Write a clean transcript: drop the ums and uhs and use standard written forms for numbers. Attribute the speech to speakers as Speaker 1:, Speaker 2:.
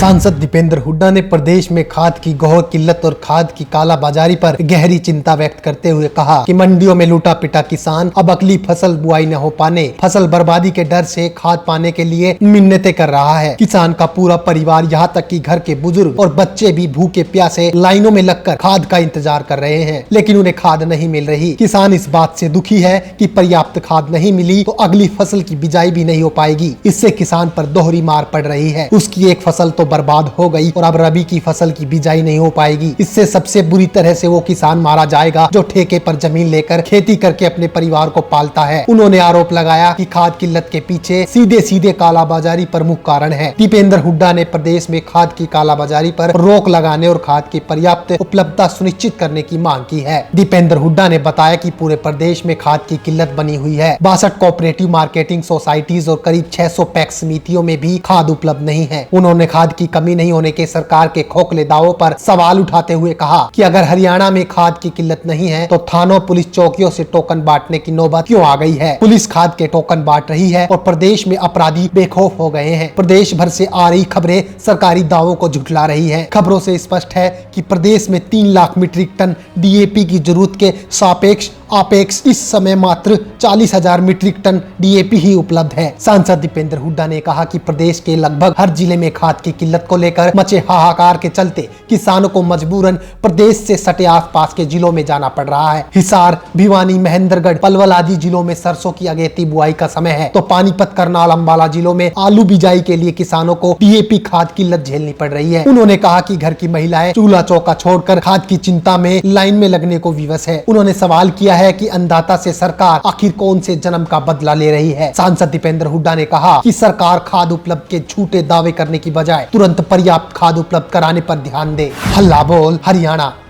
Speaker 1: सांसद दीपेंद्र हुड्डा ने प्रदेश में खाद की गौर किल्लत और खाद की कालाबाजारी पर गहरी चिंता व्यक्त करते हुए कहा कि मंडियों में लूटा पिटा किसान अब अगली फसल बुआई न हो पाने, फसल बर्बादी के डर से खाद पाने के लिए मिन्नतें कर रहा है। किसान का पूरा परिवार यहाँ तक कि घर के बुजुर्ग और बच्चे भी भूखे प्यासे लाइनों में लगकर खाद का इंतजार कर रहे हैं, लेकिन उन्हें खाद नहीं मिल रही। किसान इस बात से दुखी है कि पर्याप्त खाद नहीं मिली तो अगली फसल की बिजाई भी नहीं हो पाएगी। इससे किसान पर दोहरी मार पड़ रही है। उसकी एक फसल तो बर्बाद हो गई और अब रबी की फसल की बिजाई नहीं हो पाएगी। इससे सबसे बुरी तरह से वो किसान मारा जाएगा जो ठेके पर जमीन लेकर खेती करके अपने परिवार को पालता है। उन्होंने आरोप लगाया कि खाद किल्लत के पीछे सीधे सीधे कालाबाजारी प्रमुख कारण है। दीपेंद्र हुड्डा ने प्रदेश में खाद की कालाबाजारी पर रोक लगाने और खाद की पर्याप्त उपलब्धता सुनिश्चित करने की मांग की है। दीपेंद्र हुड्डा ने बताया कि पूरे प्रदेश में खाद की किल्लत बनी हुई है। 62 कोऑपरेटिव मार्केटिंग सोसाइटीज और करीब 600 पैक्स समितियों में भी खाद उपलब्ध नहीं है। उन्होंने खाद की कमी नहीं होने के सरकार के खोखले दावों पर सवाल उठाते हुए कहा कि अगर हरियाणा में खाद की किल्लत नहीं है तो थानों पुलिस चौकियों से टोकन बांटने की नौबत क्यों आ गई है। पुलिस खाद के टोकन बांट रही है और प्रदेश में अपराधी बेखौफ हो गए हैं। प्रदेश भर से आ रही खबरें सरकारी दावों को झुठला रही है। खबरों से स्पष्ट है कि प्रदेश में 3 लाख मीट्रिक टन डीएपी की जरूरत के सापेक्ष इस समय मात्र 40,000 मीट्रिक टन डीएपी ही उपलब्ध है। सांसद दीपेंद्र हुड्डा ने कहा कि प्रदेश के लगभग हर जिले में खाद की किल्लत को लेकर मचे हाहाकार के चलते किसानों को मजबूरन प्रदेश से सटे आसपास के जिलों में जाना पड़ रहा है। हिसार, भिवानी, महेंद्रगढ़, पलवल आदि जिलों में सरसों की अगेती बुआई का समय है तो पानीपत, करनाल, अंबाला जिलों में आलू बिजाई के लिए किसानों को डीएपी खाद किल्लत झेलनी पड़ रही है। उन्होंने कहा कि घर की महिलाएं चूल्हा चौका छोड़कर खाद की चिंता में लाइन में लगने को विवश है। उन्होंने सवाल किया है कि अन्नदाता से सरकार आखिर कौन से जन्म का बदला ले रही है। सांसद दीपेंद्र हुड्डा ने कहा कि सरकार खाद उपलब्ध के झूठे दावे करने की बजाय तुरंत पर्याप्त खाद उपलब्ध कराने पर ध्यान दे। हल्ला बोल हरियाणा।